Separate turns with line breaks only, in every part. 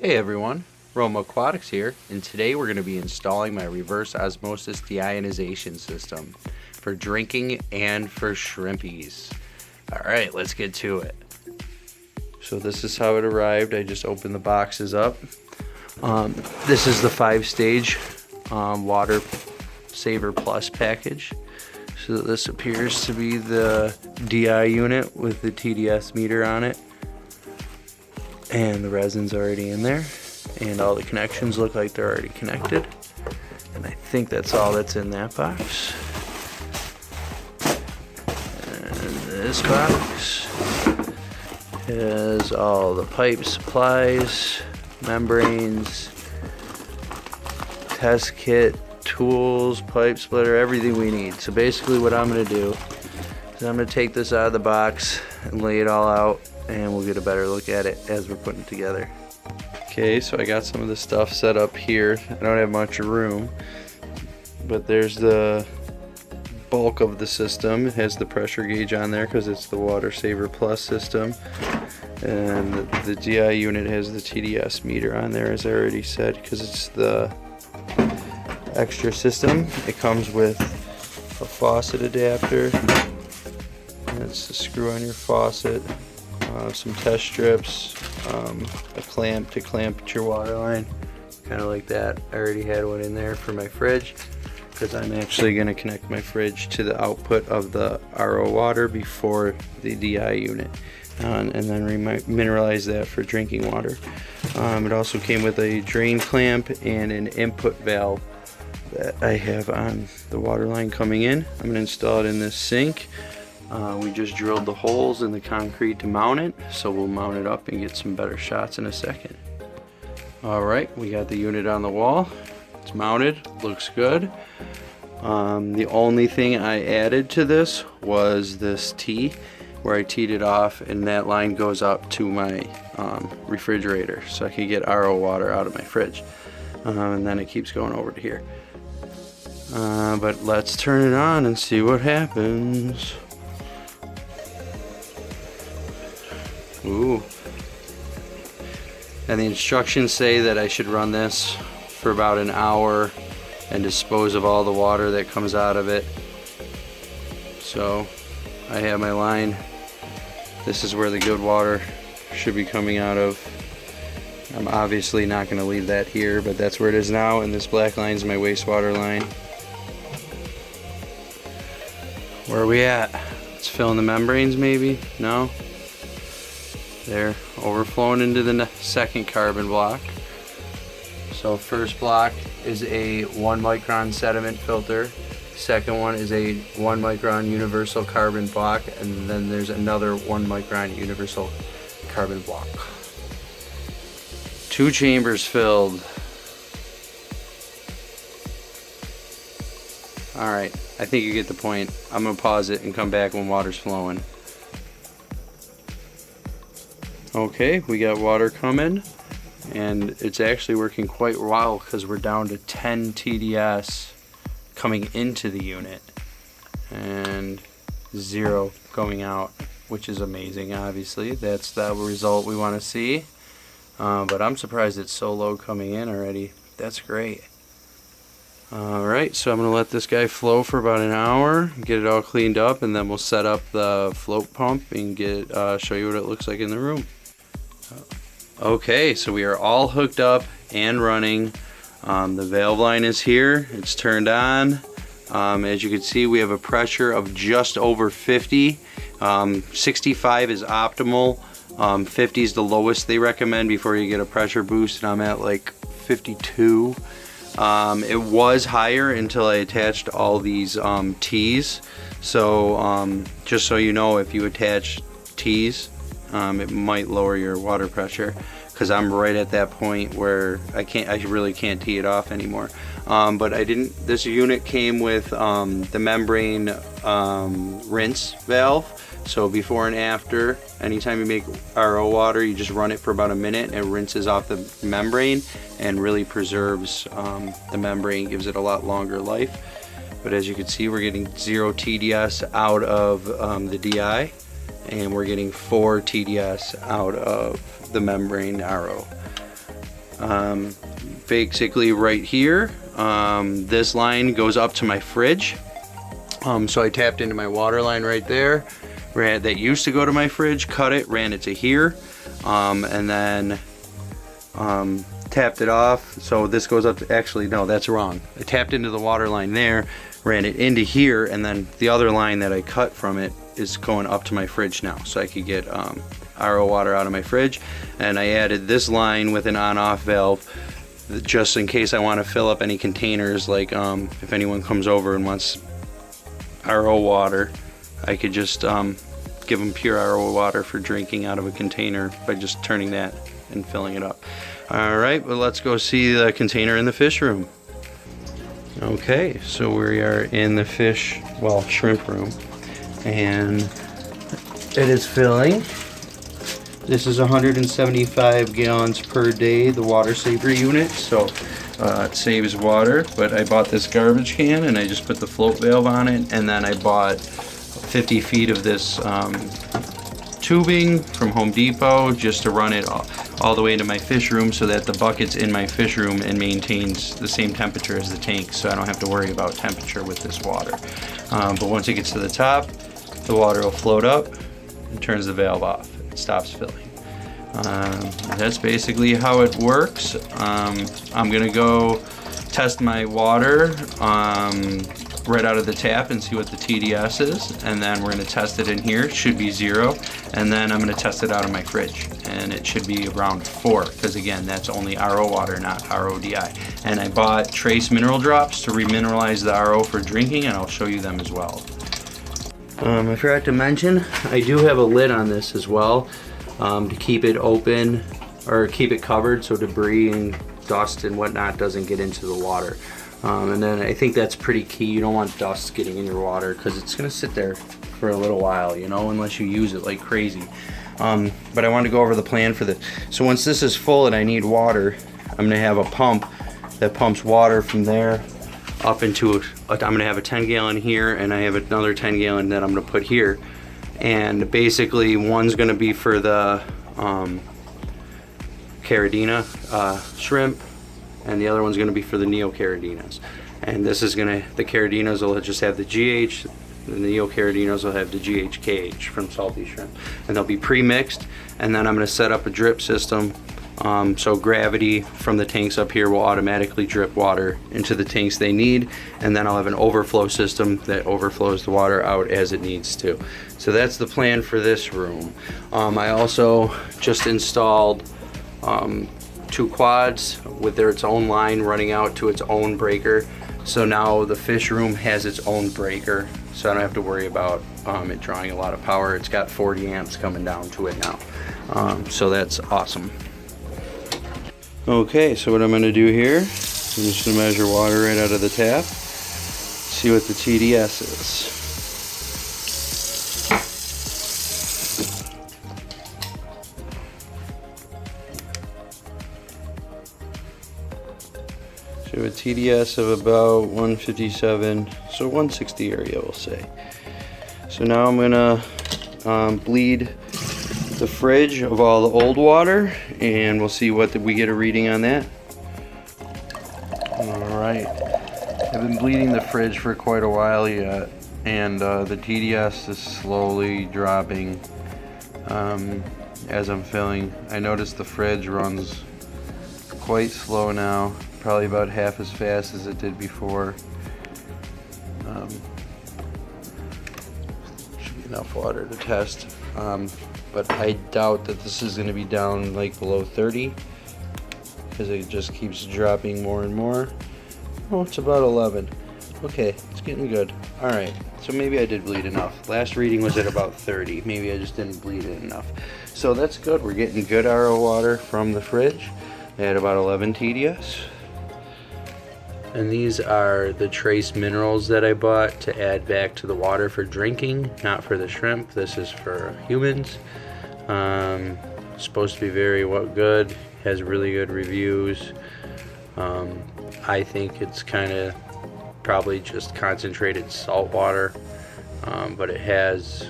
Hey everyone, Roma Aquatics here, and today we're going to be installing my reverse osmosis deionization system for drinking and for shrimpies. Alright, let's get to it. So this is how it arrived. I just opened the boxes up. This is the 5-stage Water Saver Plus package. So this appears to be the DI unit with the TDS meter on it. And the resin's already in there. And all the connections look like they're already connected. And I think that's all that's in that box. And this box has all the pipe supplies, membranes, test kit, tools, pipe splitter, everything we need. So basically what I'm going to do is I'm going to take this out of the box and lay it all out, and we'll get a better look at it as we're putting it together. Okay, so I got some of the stuff set up here. I don't have much room, but there's the bulk of the system. It has the pressure gauge on there because it's the Water Saver Plus system. And the DI unit has the TDS meter on there, as I already said, because it's the extra system. It comes with a faucet adapter. That's the screw on your faucet. Some test strips, a clamp to clamp your water line, kind of like that. I already had one in there for my fridge because I'm actually going to connect my fridge to the output of the RO water before the DI unit, and then remineralize that for drinking water. It also came with a drain clamp and an input valve that I have on the water line coming in. I'm going to install it in this sink. We just drilled the holes in the concrete to mount it, so we'll mount it up and get some better shots in a second. Alright, we got the unit on the wall. It's mounted, looks good. The only thing I added to this was this T, where I teed it off, and that line goes up to my refrigerator, so I can get RO water out of my fridge. And then it keeps going over to here. But let's turn it on and see what happens. Ooh. And the instructions say that I should run this for about an hour and dispose of all the water that comes out of it. So I have my line. This is where the good water should be coming out of. I'm obviously not going to leave that here, but that's where it is now, and this black line is my wastewater line. Where are we at? Let's fill in the membranes maybe? No? They're overflowing into the second carbon block. So first block is a 1 micron sediment filter. Second one is a 1 micron universal carbon block, and then there's another 1 micron universal carbon block. 2 chambers filled. Alright, I think you get the point. I'm gonna pause it and come back when water's flowing. Okay, we got water coming, and it's actually working quite well because we're down to 10 TDS coming into the unit and 0 going out, which is amazing. Obviously that's the result we want to see, but I'm surprised it's so low coming in already. That's great. Alright, so I'm going to let this guy flow for about an hour, get it all cleaned up, and then we'll set up the float pump and show you what it looks like in the room. Okay, so we are all hooked up and running. The valve line is here, it's turned on. As you can see, we have a pressure of just over 50. 65 is optimal. 50 is the lowest they recommend before you get a pressure boost, and I'm at like 52. It was higher until I attached all these T's. So just so you know, if you attach T's, it might lower your water pressure, because I'm right at that point where I really can't tee it off anymore. But I didn't. This unit came with the membrane rinse valve. So before and after, anytime you make RO water, you just run it for about a minute, and it rinses off the membrane and really preserves the membrane, gives it a lot longer life. But as you can see, we're getting 0 TDS out of the DI, and we're getting 4 TDS out of the membrane RO. basically right here. This line goes up to my fridge. So I tapped into my water line right there. That used to go to my fridge, cut it, ran it to here, and then tapped it off. So this goes up to, actually no, that's wrong. I tapped into the water line there, ran it into here, and then the other line that I cut from it is going up to my fridge now, so I could get RO water out of my fridge. And I added this line with an on-off valve just in case I want to fill up any containers, like if anyone comes over and wants RO water, I could just give them pure RO water for drinking out of a container by just turning that and filling it up. All right, well, let's go see the container in the fish room. Okay, so we are in the fish, well, shrimp room, and it is filling. This is 175 gallons per day, the water saver unit, so it saves water. But I bought this garbage can and I just put the float valve on it, and then I bought 50 feet of this tubing from Home Depot just to run it all the way into my fish room, so that the bucket's in my fish room and maintains the same temperature as the tank, so I don't have to worry about temperature with this water. But once it gets to the top, the water will float up and turns the valve off. It stops filling. That's basically how it works. I'm gonna go test my water right out of the tap and see what the TDS is, and then we're going to test it in here. It should be 0, and then I'm going to test it out of my fridge, and it should be around 4, because again, that's only RO water, not RODI. And I bought trace mineral drops to remineralize the RO for drinking, and I'll show you them as well. I forgot to mention, I do have a lid on this as well, to keep it open or keep it covered so debris and dust and whatnot doesn't get into the water. And then I think that's pretty key. You don't want dust getting in your water because it's going to sit there for a little while, you know, unless you use it like crazy. But I wanted to go over the plan for this. So once this is full and I need water, I'm going to have a pump that pumps water from there up into I'm going to have a 10 gallon here, and I have another 10 gallon that I'm going to put here. And basically one's going to be for the Caridina shrimp, and the other one's going to be for the Neocaridinas. And this is going to, the Caridinas will just have the GH, the Neocaridinas will have the GHKH from salty shrimp. And they'll be pre-mixed, and then I'm going to set up a drip system. So gravity from the tanks up here will automatically drip water into the tanks they need, and then I'll have an overflow system that overflows the water out as it needs to. So that's the plan for this room. I also just installed 2 quads with its own line running out to its own breaker. So now the fish room has its own breaker, so I don't have to worry about it drawing a lot of power. It's got 40 amps coming down to it now. So that's awesome. Okay, so what I'm going to do here, I'm just going to measure water right out of the tap, see what the TDS is. So a TDS of about 157, so 160 area we'll say. So now I'm gonna bleed the fridge of all the old water, and we'll see what we get a reading on that. Alright, I've been bleeding the fridge for quite a while yet, and the TDS is slowly dropping as I'm filling. I noticed the fridge runs quite slow now, probably about half as fast as it did before. Should be enough water to test, but I doubt that this is going to be down like below 30 because it just keeps dropping more and more. Oh, it's about 11. Okay, it's getting good. Alright, so maybe I did bleed enough. Last reading was at about 30. Maybe I just didn't bleed it enough. So that's good. We're getting good RO water from the fridge at about 11 TDS. And these are the trace minerals that I bought to add back to the water for drinking, not for the shrimp. This is for humans. Supposed to be very good, has really good reviews. I think it's kind of probably just concentrated salt water, but it has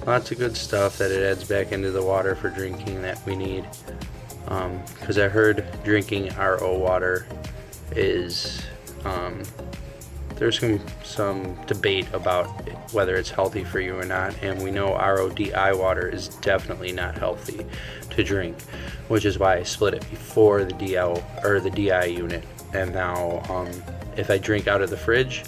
lots of good stuff that it adds back into the water for drinking that we need. because I heard drinking RO water is there's some debate about whether it's healthy for you or not, and we know RODI water is definitely not healthy to drink, which is why I split it before the DL or the DI unit. And now if I drink out of the fridge,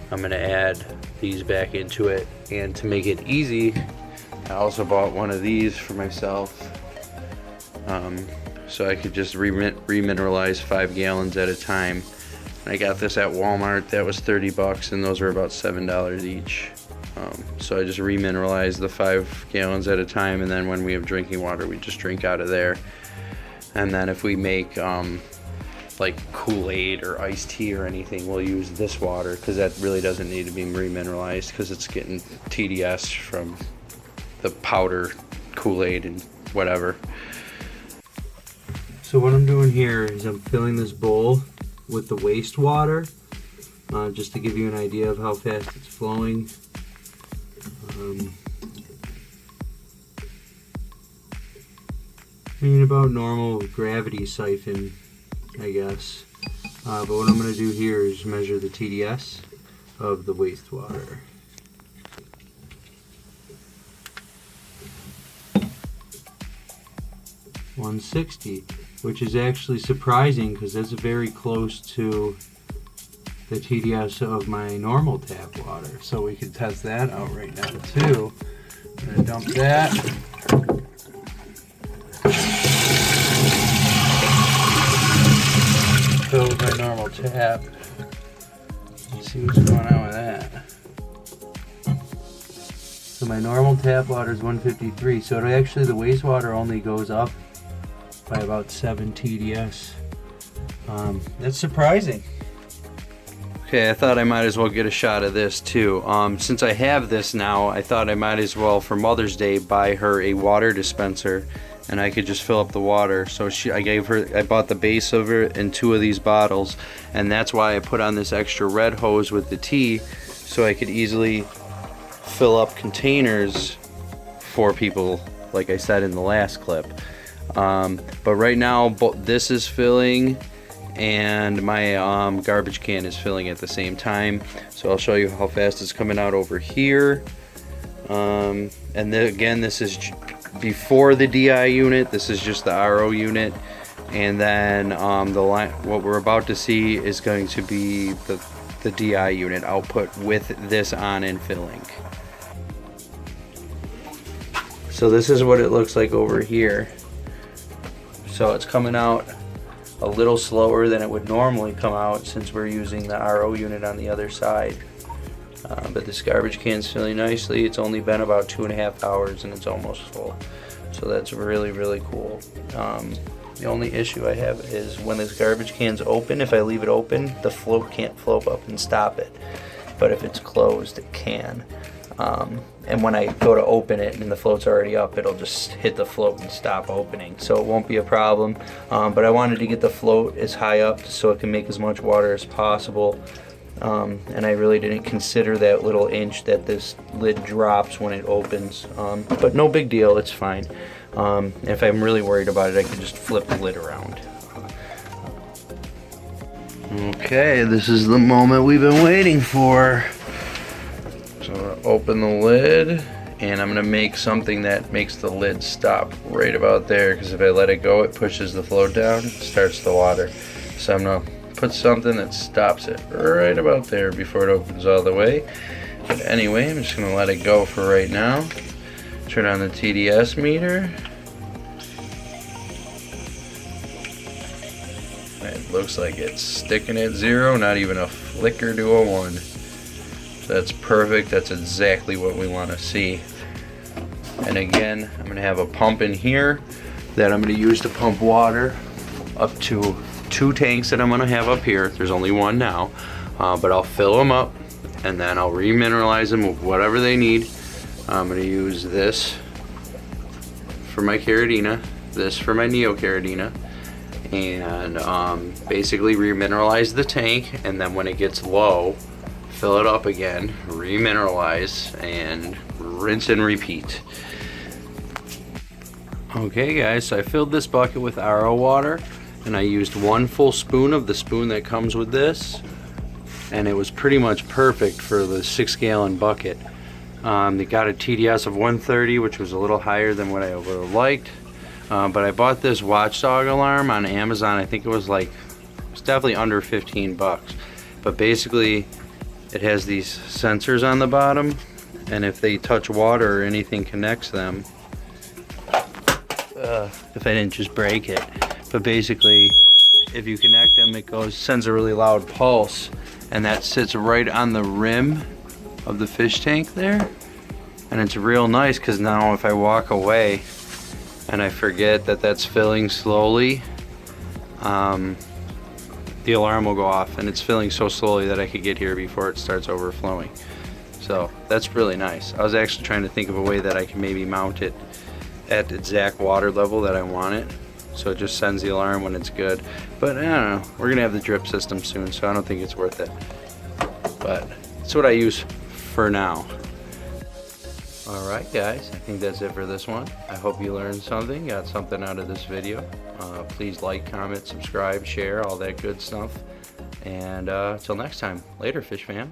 I'm gonna add these back into it. And to make it easy, I also bought one of these for myself, so I could just remineralize 5 gallons at a time. I got this at Walmart. That was 30 bucks, and those are about $7 each. So I just remineralize the 5 gallons at a time, and then when we have drinking water, we just drink out of there. And then if we make like Kool-Aid or iced tea or anything, we'll use this water, because that really doesn't need to be remineralized, because it's getting TDS from the powder Kool-Aid and whatever. So what I'm doing here is I'm filling this bowl with the wastewater, just to give you an idea of how fast it's flowing. I mean, about normal gravity siphon, I guess. But what I'm going to do here is measure the TDS of the wastewater. $160, which is actually surprising because that's very close to the TDS of my normal tap water. So we can test that out right now too. I'm going to dump that. Fill with my normal tap. Let's see what's going on with that. So my normal tap water is 153. So it actually, the wastewater only goes up by about 7 TDS. That's surprising. Okay, I thought I might as well get a shot of this too. Since I have this now, I thought I might as well, for Mother's Day, buy her a water dispenser, and I could just fill up the water. So I bought the base of it in 2 of these bottles, and that's why I put on this extra red hose with the tea, so I could easily fill up containers for people, like I said in the last clip. But right now this is filling and my garbage can is filling at the same time, so I'll show you how fast it's coming out over here. And again, this is before the DI unit, this is just the RO unit, and then what we're about to see is going to be the DI unit output with this on and filling. So this is what it looks like over here. So it's coming out a little slower than it would normally come out, since we're using the RO unit on the other side. But this garbage can's filling nicely. It's only been about 2.5 hours and it's almost full. So that's really, really cool. The only issue I have is when this garbage can's open, if I leave it open, the float can't float up and stop it. But if it's closed, it can. And when I go to open it and the float's already up, it'll just hit the float and stop opening. So it won't be a problem. But I wanted to get the float as high up so it can make as much water as possible. And I really didn't consider that little inch that this lid drops when it opens. But no big deal, it's fine. If I'm really worried about it, I can just flip the lid around. Okay, this is the moment we've been waiting for. So I'm going to open the lid, and I'm going to make something that makes the lid stop right about there, because if I let it go, it pushes the float down, it starts the water. So I'm going to put something that stops it right about there before it opens all the way. But anyway, I'm just going to let it go for right now. Turn on the TDS meter. It looks like it's sticking at 0, not even a flicker to a 1. That's perfect. That's exactly what we want to see. And again, I'm going to have a pump in here that I'm going to use to pump water up to 2 tanks that I'm going to have up here. There's only 1 now, but I'll fill them up and then I'll remineralize them with whatever they need. I'm going to use this for my Caridina, this for my Neocaridina, and basically remineralize the tank, and then when it gets low, fill it up again, remineralize, and rinse and repeat. Okay guys, so I filled this bucket with RO water and I used 1 full spoon of the spoon that comes with this, and it was pretty much perfect for the 6-gallon bucket. They got a TDS of 130, which was a little higher than what I would have liked, but I bought this watchdog alarm on Amazon. I think it was definitely under 15 bucks, but basically it has these sensors on the bottom, and if they touch water or anything connects them, if I didn't just break it, but basically if you connect them, it sends a really loud pulse, and that sits right on the rim of the fish tank there, and it's real nice because now if I walk away and I forget that that's filling slowly, the alarm will go off, and it's filling so slowly that I could get here before it starts overflowing. So that's really nice. I was actually trying to think of a way that I can maybe mount it at the exact water level that I want it, so it just sends the alarm when it's good. But I don't know, we're gonna have the drip system soon, so I don't think it's worth it. But it's what I use for now. Alright guys, I think that's it for this one. I hope you learned something, got something out of this video. Please like, comment, subscribe, share, all that good stuff. And till next time, later fish fam.